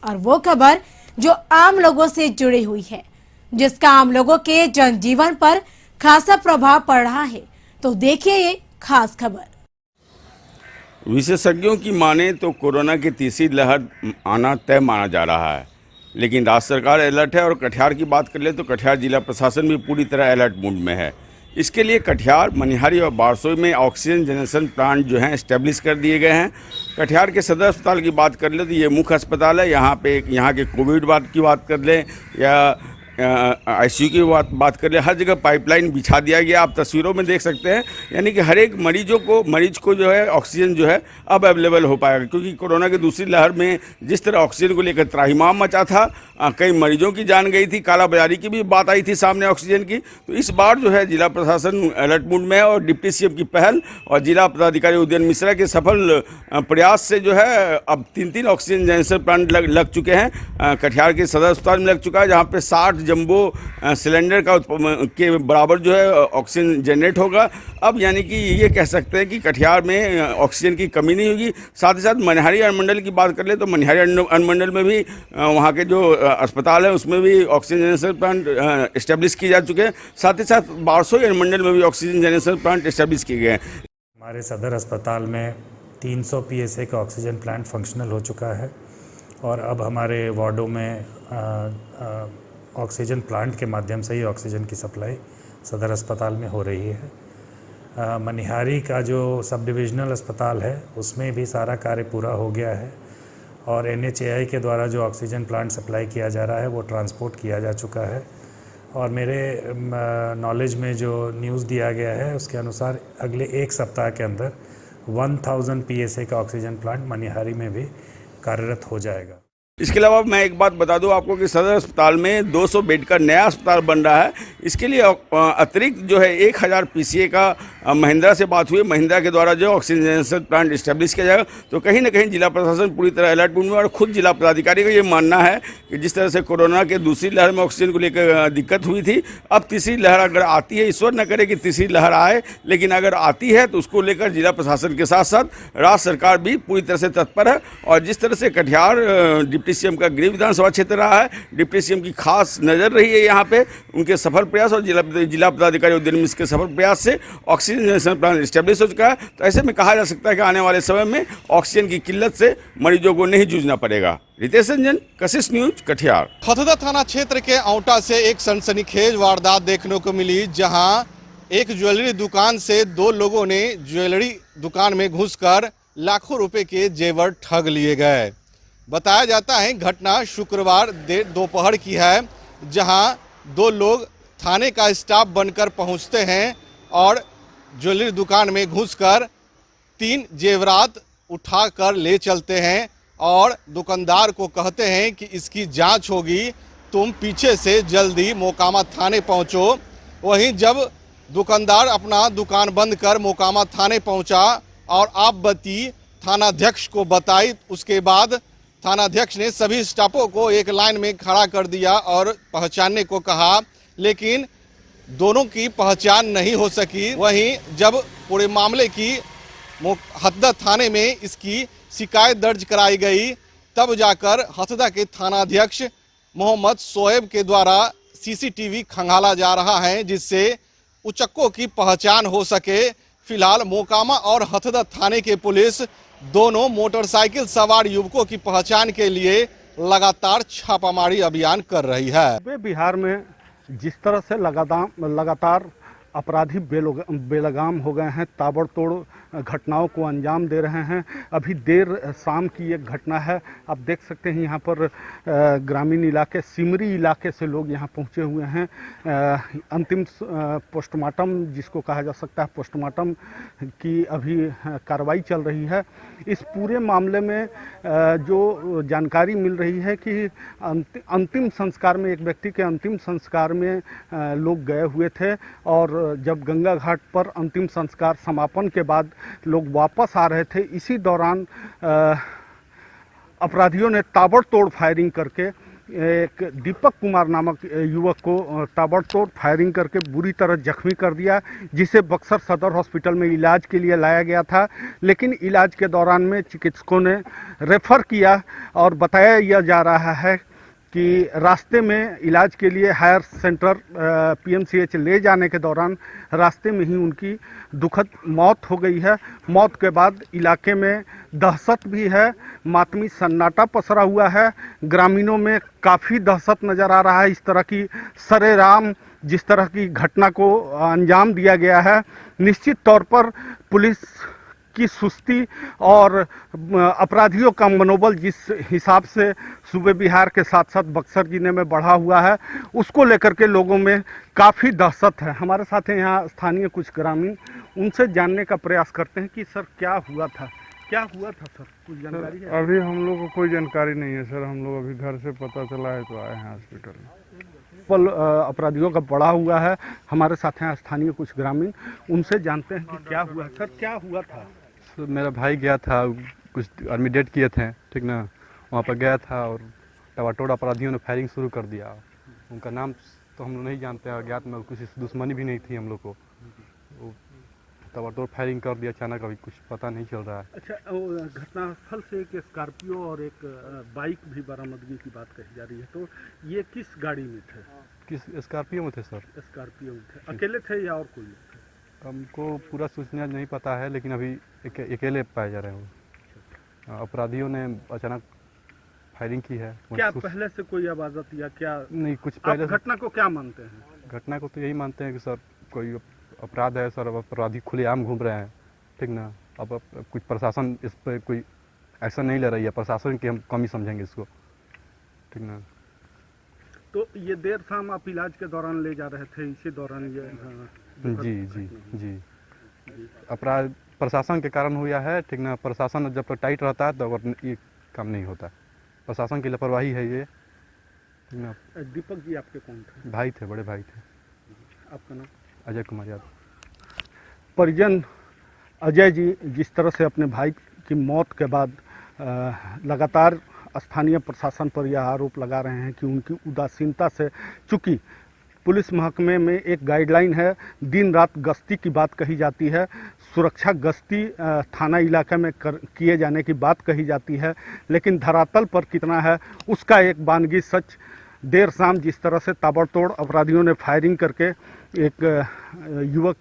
और वो खबर जो आम लोगों से जुड़ी हुई है, जिसका आम लोगों के जनजीवन पर खासा प्रभाव पड़ रहा है। तो देखिए ये खास खबर। विशेषज्ञों की माने तो कोरोना की तीसरी लहर आना तय माना जा रहा है, लेकिन राज्य सरकार अलर्ट है। और कटिहार की बात कर ले तो कटिहार जिला प्रशासन भी पूरी तरह अलर्ट मोड में है। इसके लिए कटिहार, मनिहारी और बारसोई में ऑक्सीजन जनरेशन प्लांट जो हैं एस्टेब्लिश कर दिए गए हैं। कटिहार के सदर अस्पताल की बात कर ले तो ये मुख्य अस्पताल है। यहाँ के कोविड की बात कर लें या आईसीयू की बात कर ले, हर जगह पाइपलाइन बिछा दिया गया। आप तस्वीरों में देख सकते हैं, यानी कि हर एक मरीज को जो है ऑक्सीजन जो है अब अवेलेबल हो पाएगा। क्योंकि कोरोना की दूसरी लहर में जिस तरह ऑक्सीजन को लेकर त्राहिमाम मचा था, कई मरीजों की जान गई थी, कालाबाजारी की भी बात आई थी सामने ऑक्सीजन की। तो इस बार जो है जिला प्रशासन अलर्ट मोड में है और डिप्टी सीएम की पहल और जिला पदाधिकारी उदयन मिश्रा के सफल प्रयास से जो है अब 3 ऑक्सीजन जनरेशन प्लांट लग चुके हैं। कटिहार के सदर अस्पताल में लग चुका है, जहाँ पे 60 जंबो सिलेंडर के बराबर जो है ऑक्सीजन जनरेट होगा। अब यानी कि ये कह सकते हैं कि कटिहार में ऑक्सीजन की कमी नहीं होगी। साथ ही साथ मनिहारी अनुमंडल की बात कर ले तो मनिहारी अनुमंडल में भी वहाँ के जो अस्पताल है उसमें भी ऑक्सीजन जनरेशन प्लांट इस्टेब्लिश किए जा चुके हैं। साथ ही साथ बारसोई अनुमंडल में भी ऑक्सीजन जनरेशन प्लांट इस्टेब्लिश किए गए हैं। हमारे सदर अस्पताल में 300 PSA का ऑक्सीजन प्लांट फंक्शनल हो चुका है और अब हमारे वार्डों में ऑक्सीजन प्लांट के माध्यम से ही ऑक्सीजन की सप्लाई सदर अस्पताल में हो रही है। मनिहारी का जो सब डिविजनल अस्पताल है उसमें भी सारा कार्य पूरा हो गया है और NHAI के द्वारा जो ऑक्सीजन प्लांट सप्लाई किया जा रहा है वो ट्रांसपोर्ट किया जा चुका है। और मेरे नॉलेज में जो न्यूज़ दिया गया है उसके अनुसार अगले 1 सप्ताह के अंदर 1000 PSA का ऑक्सीजन प्लांट मनिहारी में भी कार्यरत हो जाएगा। इसके अलावा मैं एक बात बता दूं आपको कि सदर अस्पताल में 200 बेड का नया अस्पताल बन रहा है। इसके लिए अतिरिक्त जो है 1000 PCA का महिंद्रा से बात हुई, महिंद्रा के द्वारा जो ऑक्सीजन जनरेशन प्लांट इस्टेब्लिश किया जाएगा। तो कहीं ना कहीं जिला प्रशासन पूरी तरह अलर्ट मोड में और खुद जिला पदाधिकारी का ये मानना है कि जिस तरह से कोरोना के दूसरी लहर में ऑक्सीजन को लेकर दिक्कत हुई थी, अब तीसरी लहर अगर आती है, ईश्वर न करे कि तीसरी लहर आए, लेकिन अगर आती है तो उसको लेकर जिला प्रशासन के साथ साथ राज्य सरकार भी पूरी तरह से तत्पर है। और जिस तरह से कटिहार डिप्टी सीएम का गृह विधानसभा क्षेत्र रहा है, डिप्टी सीएम की खास नज़र रही है यहाँ पे, उनके सफल प्रयास और जिला पदाधिकारी उदयन मिश्र के सफल प्रयास से ऑक्सीजन जनरेशन प्लांट स्टैब्लिश हो चुका है। तो ऐसे में कहा जा सकता है कि आने वाले समय में ऑक्सीजन की किल्लत से मरीजों को नहीं जूझना पड़ेगा। रितेश रंजन, कशिश न्यूज, कटिहार। हथुदा थाना क्षेत्र के औंटा से एक सनसनीखेज वारदात देखने को मिली, जहां एक ज्वेलरी दुकान से 2 लोगों ने ज्वेलरी दुकान में घुसकर लाखों रुपए के जेवर ठग लिए गए। बताया जाता है घटना शुक्रवार दोपहर की है, जहां 2 लोग थाने का स्टाफ बनकर पहुंचते हैं और ज्वेलरी दुकान में घुसकर 3 जेवरात उठाकर ले चलते हैं और दुकानदार को कहते हैं कि इसकी जांच होगी, तुम पीछे से जल्दी मोकामा थाने पहुंचो। वहीं जब दुकानदार अपना दुकान बंद कर मोकामा थाने पहुंचा और आप बती थानाध्यक्ष को बताई, उसके बाद थानाध्यक्ष ने सभी स्टाफों को एक लाइन में खड़ा कर दिया और पहचानने को कहा, लेकिन दोनों की पहचान नहीं हो सकी। वहीं जब पूरे मामले की हथुदा थाने में इसकी शिकायत दर्ज कराई गई, तब जाकर हथुदा के थानाध्यक्ष मोहम्मद शोएब के द्वारा CCTV खंगाला जा रहा है, जिससे उचक्कों की पहचान हो सके। फिलहाल मोकामा और हथुदा थाने के पुलिस दोनों मोटरसाइकिल सवार युवकों की पहचान के लिए लगातार छापामारी अभियान कर रही है। बिहार में जिस तरह से लगातार अपराधी बेलगाम हो गए हैं, ताबड़तोड़ घटनाओं को अंजाम दे रहे हैं। अभी देर शाम की एक घटना है, आप देख सकते हैं यहाँ पर ग्रामीण इलाके, सिमरी इलाके से लोग यहाँ पहुँचे हुए हैं। अंतिम पोस्टमार्टम जिसको कहा जा सकता है, पोस्टमार्टम की अभी कार्रवाई चल रही है। इस पूरे मामले में जो जानकारी मिल रही है कि अंतिम संस्कार में, एक व्यक्ति के अंतिम संस्कार में लोग गए हुए थे और जब गंगा घाट पर अंतिम संस्कार समापन के बाद लोग वापस आ रहे थे, इसी दौरान अपराधियों ने ताबड़तोड़ फायरिंग करके एक दीपक कुमार नामक युवक को ताबड़तोड़ फायरिंग करके बुरी तरह जख्मी कर दिया, जिसे बक्सर सदर हॉस्पिटल में इलाज के लिए लाया गया था। लेकिन इलाज के दौरान में चिकित्सकों ने रेफ़र किया और बताया यह जा रहा है कि रास्ते में इलाज के लिए हायर सेंटर पीएमसीएच ले जाने के दौरान रास्ते में ही उनकी दुखद मौत हो गई है। मौत के बाद इलाके में दहशत भी है, मातमी सन्नाटा पसरा हुआ है। ग्रामीणों में काफ़ी दहशत नज़र आ रहा है। इस तरह की सरेआम जिस तरह की घटना को अंजाम दिया गया है, निश्चित तौर पर पुलिस की सुस्ती और अपराधियों का मनोबल जिस हिसाब से सूबे बिहार के साथ साथ बक्सर जिले में बढ़ा हुआ है, उसको लेकर के लोगों में काफ़ी दहशत है। हमारे साथ हैं यहाँ स्थानीय कुछ ग्रामीण, उनसे जानने का प्रयास करते हैं कि सर क्या हुआ था सर, कुछ जानकारी है? अभी हम लोग को कोई जानकारी नहीं है सर। हम लोग अभी घर से पता चला है तो आए हैं हॉस्पिटल में। पल अपराधियों का बढ़ा हुआ है। हमारे साथ हैं स्थानीय कुछ ग्रामीण, उनसे जानते हैं कि क्या हुआ। सर क्या हुआ था? सर मेरा भाई गया था, कुछ आर्मी डेट किए थे, ठीक ना, वहाँ पर गया था और टवाटोड़ अपराधियों ने फायरिंग शुरू कर दिया। उनका नाम तो हम लोग नहीं जानते हैं, अज्ञात में कुछ दुश्मनी भी नहीं थी हम लोग को। वो टवाटोड़ फायरिंग कर दिया अचानक, अभी कुछ पता नहीं चल रहा है। अच्छा, घटनास्थल से एक स्कॉर्पियो और एक बाइक भी बरामदगी की बात कही जा रही है, तो ये किस गाड़ी में थे? किस स्कॉर्पियो में थे सर? स्कॉर्पियो में थे। अकेले थे या और कोई थे? हमको पूरा सूचना नहीं पता है, लेकिन अभी अकेले पाए जा रहे हैं वो। अपराधियों ने अचानक फायरिंग की है। क्या पहले से कोई आवाज़त या क्या? नहीं, कुछ पहले। आप घटना को क्या मानते हैं? घटना को तो यही मानते हैं कि सर कोई अपराध है सर, अब अपराधी खुलेआम घूम रहे हैं, ठीक ना। अब कुछ प्रशासन इस पर कोई एक्शन नहीं ले रही है, प्रशासन की हम कमी समझेंगे इसको, ठीक ना। तो ये देर शाम आप इलाज के दौरान ले जा रहे थे, इसी दौरान ये जी अपराध प्रशासन के कारण हुआ है, ठीक ना। प्रशासन जब तक टाइट रहता है तो ये काम नहीं होता, प्रशासन की लापरवाही है ये, ठीक ना। दीपक जी आपके कौन थे? भाई थे, बड़े भाई थे। आपका नाम? अजय कुमार यादव। परिजन अजय जी जिस तरह से अपने भाई की मौत के बाद लगातार स्थानीय प्रशासन पर यह आरोप लगा रहे हैं कि उनकी उदासीनता से, चूँकि पुलिस महकमे में एक गाइडलाइन है, दिन रात गश्ती की बात कही जाती है, सुरक्षा गश्ती थाना इलाके में किए जाने की बात कही जाती है, लेकिन धरातल पर कितना है उसका एक बानगी सच देर शाम जिस तरह से ताबड़तोड़ अपराधियों ने फायरिंग करके एक युवक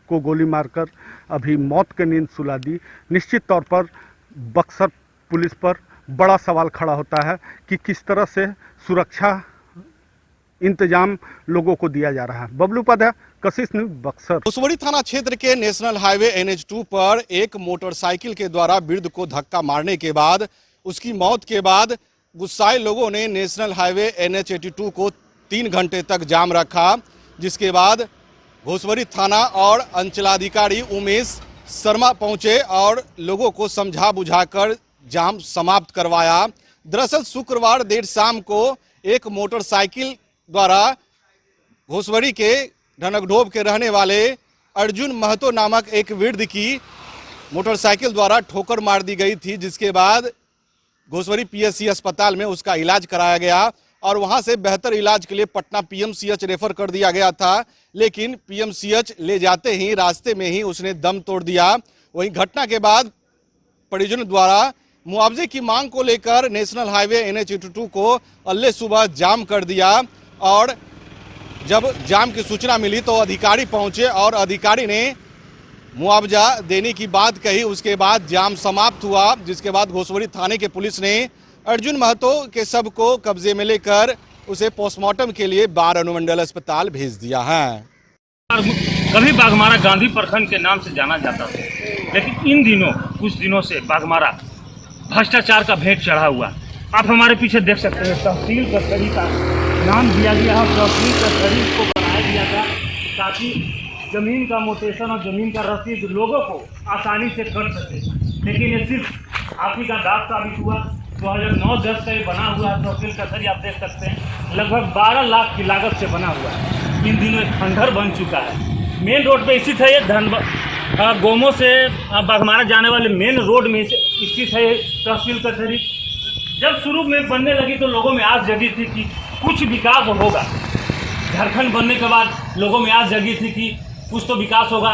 को गोली मारकर अभी मौत की नींद सुला दी, निश्चित तौर पर बक्सर पुलिस पर बड़ा सवाल खड़ा होता है कि किस तरह से सुरक्षा इंतजाम लोगों को दिया जा रहा है। बबलू उपाध्याय, कशिश न्यूज़, बक्सर। घोसवरी थाना क्षेत्र के नेशनल हाईवे NH2 पर एक मोटरसाइकिल के द्वारा वृद्ध को धक्का मारने के बाद उसकी मौत के बाद गुस्साए लोगों ने नेशनल हाईवे NH82 को 3 घंटे तक जाम रखा, जिसके बाद घोसवरी थाना और अंचलाधिकारी उमेश शर्मा पहुंचे और लोगों को समझा बुझाकर जाम समाप्त करवाया। दरअसल शुक्रवार देर शाम को एक मोटरसाइकिल द्वारा घोसवरी के ढनकढोब के रहने वाले अर्जुन महतो नामक एक वृद्ध की मोटरसाइकिल द्वारा ठोकर मार दी गई थी, जिसके बाद घोसवरी PSC अस्पताल में उसका इलाज कराया गया और वहां से बेहतर इलाज के लिए पटना PMCH रेफर कर दिया गया था, लेकिन PMCH ले जाते ही रास्ते में ही उसने दम तोड़ दिया। वहीं घटना के बाद परिजनों द्वारा मुआवजे की मांग को लेकर नेशनल हाईवे NH82 को अल्ले सुबह जाम कर दिया और जब जाम की सूचना मिली तो अधिकारी पहुंचे और अधिकारी ने मुआवजा देने की बात कही। उसके बाद जाम समाप्त हुआ, जिसके बाद घोसवरी थाने के पुलिस ने अर्जुन महतो के शव को कब्जे में लेकर उसे पोस्टमार्टम के लिए बाढ़ अनुमंडल अस्पताल भेज दिया है। कभी बाघमारा गांधी प्रखंड के नाम से जाना जाता था, लेकिन इन दिनों कुछ दिनों से बाघमारा भ्रष्टाचार का भेंट चढ़ा हुआ। आप हमारे पीछे देख सकते हैं, तहसील कचहरी का नाम दिया गया है, तहसील कचहरी को बनाया गया था ताकि जमीन का मोटेशन और जमीन का रसीद लोगों को आसानी से कर सके, लेकिन ये सिर्फ आप ही का दाग साबित हुआ। 2009-10 का ये बना हुआ है तहसील कचहरी, आप देख सकते हैं लगभग 12 लाख की लागत से बना हुआ है। इन दिनों एक खंडहर बन चुका है। मेन रोड पे स्थित है ये गोमो से बाघमारा जाने वाले मेन रोड में स्थित है तहसील कचहरी। जब शुरू में बनने लगी तो लोगों में आस जगी थी कि कुछ विकास होगा। झारखंड बनने के बाद लोगों में आस जगी थी कि कुछ तो विकास होगा।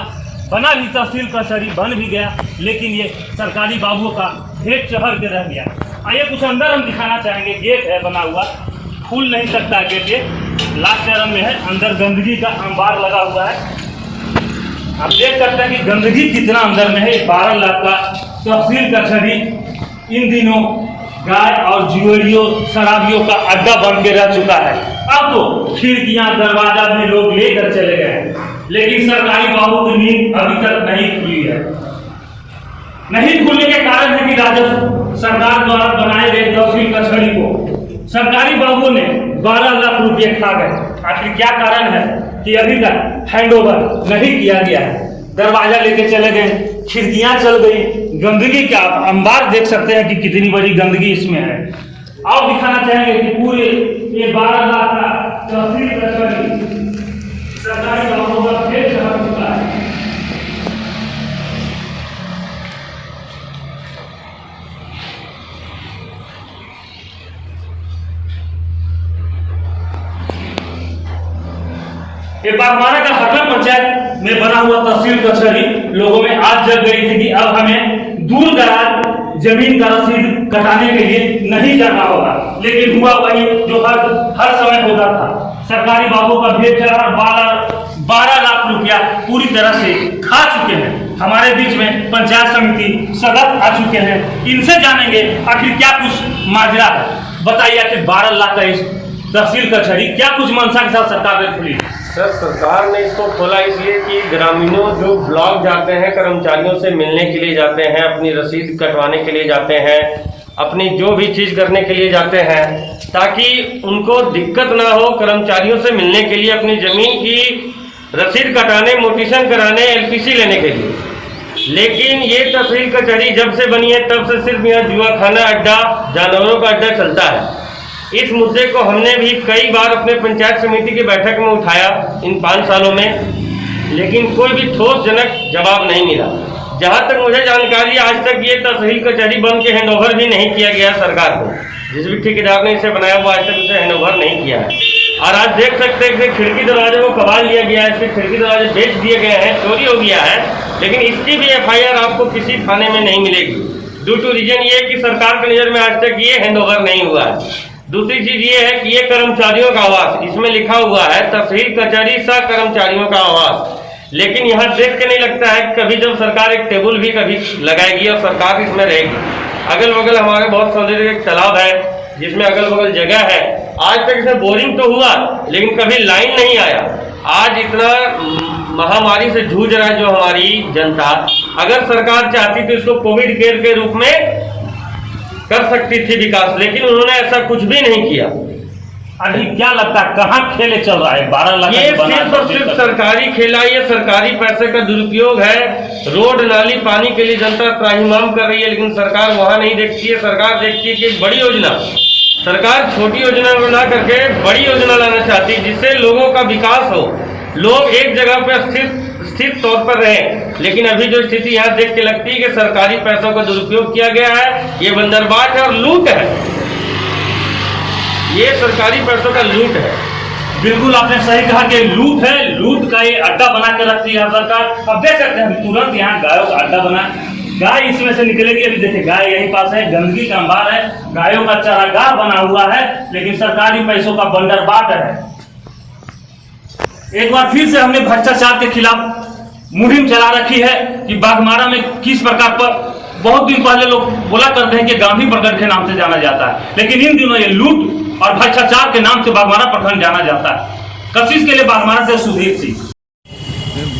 बना भी तहसील कचहरी बन भी गया, लेकिन ये सरकारी बाबुओं का भेंट चढ़ के रह गया। आइए कुछ अंदर हम दिखाना चाहेंगे। गेट है बना हुआ, खुल नहीं सकता गेट, ये लास्ट चरण में है। अंदर गंदगी का अंबार लगा हुआ है। आप देख सकते हैं कि गंदगी कितना अंदर में है। 12 लाख का तहसील कचहरी इन दिनों गाय और जुएरियों शराबियों का अड्डा बन के रह चुका है। अब तो खिड़कियां दरवाजा भी लोग लेकर चले गए हैं, लेकिन सरकारी बाबू की नींद अभी तक नहीं खुली है। नहीं खुलने के कारण है कि राजस्व सरकार द्वारा बनाए गए तहसील कचहरी को सरकारी बाबुओं ने 12 लाख रुपए खा गए। आखिर क्या कारण है कि अभी तक हैंडओवर नहीं किया गया है? दरवाजा लेके चले गए, खिड़कियां चल गई, गंदगी का अंबार देख सकते हैं कि कितनी बड़ी गंदगी इसमें है। और दिखाना चाहेंगे कि पूरे ये 12 लाख का तहसील कचहरी सरकारी बाबुओं का भेंट चढ़ चुका है। ये बागमारा का हरना पंचायत में बना हुआ तहसील कचहरी लोगों में आज जग गई थी कि अब हमें दूर दराज जमीन का रसीद कटाने के लिए नहीं जाना होगा। लेकिन हुआ वही जो हर समय होता था। सरकारी बाबू का भेंट चढ़ा 12 लाख रुपया पूरी तरह से खा चुके हैं। हमारे बीच में पंचायत समिति सदस्य आ चुके हैं, इनसे जानेंगे आखिर क्या कुछ माजरा है। बताइए आखिर 12 लाख का इस तहसील कचहरी क्या कुछ मंशा के साथ सरकार ने खुली? सर, सरकार ने इसको खोला इसलिए कि ग्रामीणों जो ब्लॉक जाते हैं, कर्मचारियों से मिलने के लिए जाते हैं, अपनी रसीद कटवाने के लिए जाते हैं, अपनी जो भी चीज़ करने के लिए जाते हैं, ताकि उनको दिक्कत ना हो कर्मचारियों से मिलने के लिए, अपनी ज़मीन की रसीद कटाने, मोटिशन कराने, एलपीसी लेने के लिए। लेकिन ये तहसील कचहरी जब से बनी है तब से सिर्फ यहाँ जुआ खाना अड्डा, जानवरों का अड्डा चलता है। इस मुद्दे को हमने भी कई बार अपने पंचायत समिति की बैठक में उठाया इन 5 सालों में, लेकिन कोई भी ठोस जनक जवाब नहीं मिला। जहां तक मुझे जानकारी, आज तक ये तहसील कचहरी बन के हैंडओवर भी नहीं किया गया सरकार को। जिस भी ठेकेदार ने इसे बनाया हुआ आज तक उसे हैंडओवर नहीं किया है। और आज देख सकते हैं कि खिड़की दरवाजे को कबाड़ लिया गया है, इसके खिड़की दरवाजे बेच दिए गए हैं, चोरी हो गया है, लेकिन इसकी भी FIR आपको किसी थाने में नहीं मिलेगी। ड्यू टू रीजन ये कि सरकार की नज़र में आज तक ये हैंडओवर नहीं हुआ है। दूसरी चीज ये है कि ये कर्मचारियों का आवास, इसमें लिखा हुआ है तहसील कचहरी सा कर्मचारियों का आवास, लेकिन यहाँ देख के नहीं लगता है कि कभी जब सरकार एक टेबल भी कभी लगाएगी और सरकार इसमें रहेगी। अगल बगल हमारे बहुत सौंदर्य एक तालाब है जिसमें अगल बगल जगह है, आज तक इसमें बोरिंग तो हुआ लेकिन कभी लाइन नहीं आया। आज इतना महामारी से जूझ रहा है जो हमारी जनता, अगर सरकार चाहती तो इसको कोविड केयर के रूप में कर सकती थी विकास, लेकिन उन्होंने ऐसा कुछ भी नहीं किया। अभी क्या लगता है कहाँ खेले चल रहा है? 12 लाख ये सिर्फ और सिर्फ सरकारी खेला, ये सरकारी पैसे का दुरुपयोग है। रोड नाली पानी के लिए जनता त्राहिमाम कर रही है, लेकिन सरकार वहाँ नहीं देखती है। सरकार देखती है कि एक बड़ी योजना, सरकार छोटी योजना बना करके बड़ी योजना लाना चाहती है जिससे लोगों का विकास हो, लोग एक जगह पर स्थित तौर पर रहे। लेकिन अभी जो स्थिति यहाँ देख के लगती है कि सरकारी पैसों का दुरुपयोग किया गया है, ये बंदरबाट है और लूट है, ये सरकारी पैसों का लूट है। बिल्कुल आपने सही कहा कि लूट है, लूट का ये अड्डा बना के रखती है सरकार। अब देख सकते हैं तुरंत यहाँ गायों का अड्डा बना, गाय इसमें से निकलेगी। अभी देखिए गाय यहीं पास है, गंदगी का अंबार है, गायों का चारागाह बना हुआ है, लेकिन सरकारी पैसों का बंदरबाट है। एक बार फिर से हमने भ्रष्टाचार के खिलाफ मुहिम चला रखी है कि बाघमारा में किस प्रकार पर बहुत दिन पहले लोग बोला करते हैं कि गांधी प्रखंड के नाम से जाना जाता है, लेकिन इन दिनों ये लूट और भ्रष्टाचार के नाम से बाघमारा प्रखंड जाना जाता है। कशिश के लिए बाघमारा से सुधीर सिंह।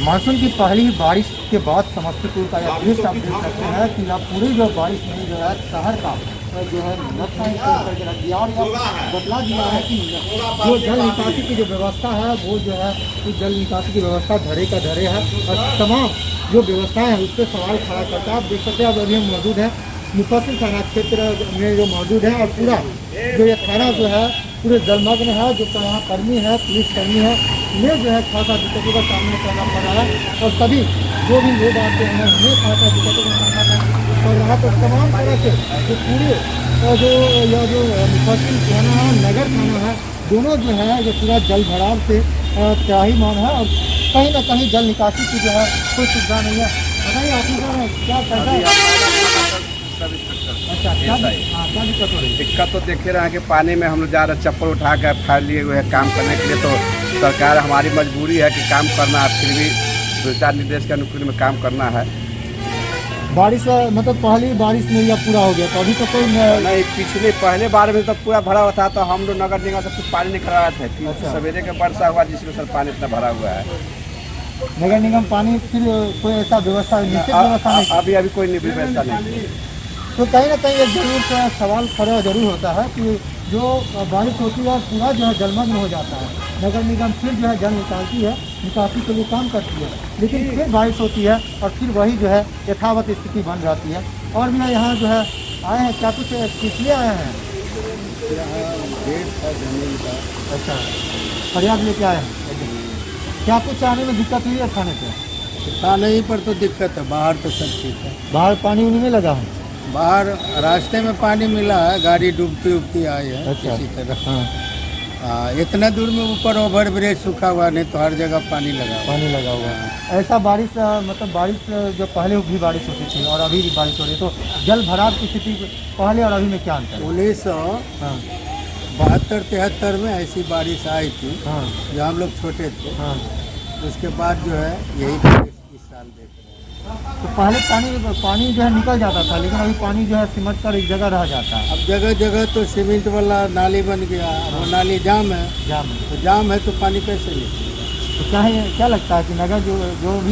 मानसून की पहली बारिश के बाद समस्तीपुर का यह दृश्य आप देख सकते हैं कि यहाँ पूरी जो बारिश में जो है शहर का जो है करके रख दिया और बतला दिया है कि जो जल निकासी की जो व्यवस्था है वो जो है उस जल निकासी की व्यवस्था धरे का धरे है और तमाम जो व्यवस्थाएं हैं उस पर सवाल खड़ा करता है। आप देख सकते हैं अब अभी हम मौजूद है मुफस्सिल थाना क्षेत्र में जो मौजूद है और पूरा जो ये थाना जो है पूरे जलमग्न है। जो यहाँ कर्मी है, पुलिस कर्मी है, उन्हें जो है खासा दिक्कतों का सामना करना पड़ रहा है और सभी जो भी लोग आते हैं उन्हें खासा दिक्कतों का सामना करना पड़ रहा है। तो तमाम तरह से जो पूरे जो यह जो मुफस्सिल थाना है, नगर थाना है, दोनों जो है ये पूरा जल भराव से त्राहिमाम है और कहीं ना कहीं जल निकासी की जो है कोई सुविधा नहीं है। बताइए ऑफिसर क्या करना है? अच्छा क्या क्या दिक्कत हो रही है? दिक्कत तो देख रहे हैं कि पानी में हम लोग जा रहे हैं, चप्पल उठा कर फाड़ लिए हुए हैं काम करने के लिए। तो सरकार हमारी मजबूरी है कि काम करना है, फिर भी दिशा निर्देश के अनुकूल में काम करना है। बारिश मतलब पहली बारिश में या पूरा हो गया तो अभी तो कोई नहीं, पिछले पहले बार में तो पूरा भरा हुआ था, तो हम लोग नगर निगम से कुछ पानी निकल रहा थे। अच्छा। सवेरे के वर्षा हुआ जिसमें सर पानी इतना भरा हुआ है। नगर निगम पानी फिर कोई ऐसा व्यवस्था निश्चित व्यवस्था नहीं? अभी कोई व्यवस्था नहीं। तो कहीं ना कहीं एक जरूर सवाल खड़ा जरूर होता है कि जो बारिश होती है पूरा जो है जलमग्न हो जाता है, नगर निगम फिर जो है जल निकालती है, निकासी के लिए काम करती है, लेकिन फिर बारिश होती है और फिर वही जो है यथावत स्थिति बन जाती है। और भी यहाँ जो है आए हैं, क्या कुछ किस लिए आए हैं? जमीन का अच्छा, फरियाद लेके आए हैं। क्या कुछ आने में दिक्कत हुई है खाने पे? खाने ही पर तो दिक्कत है, बाहर तो सब ठीक है। बाहर पानी उनी में लगा है? बाहर रास्ते में पानी मिला है, गाड़ी डूबती उबती आई है। अच्छा। इसी तरह हाँ, इतना दूर में ऊपर ओवर ब्रिज सूखा हुआ, नहीं तो हर जगह पानी लगा हुआ है। ऐसा बारिश मतलब बारिश जो पहले भी बारिश होती थी और अभी भी बारिश हो रही है, तो जल भराव की स्थिति पहले और अभी में क्या अंतर है? 1972-73 में ऐसी बारिश आई थी। हाँ जब हम लोग छोटे थे। हाँ। उसके बाद जो है यही बारिश इस साल देख रहे हैं। तो पहले पानी जो है निकल जाता था, लेकिन अभी पानी जो है सिमट कर एक जगह रह जाता है। अब जगह जगह तो सीमेंट वाला नाली बन गया, वो नाली जाम है। जाम है। तो जाम है तो पानी कैसे निकलेगा? तो क्या लगता है कि नगर जो भी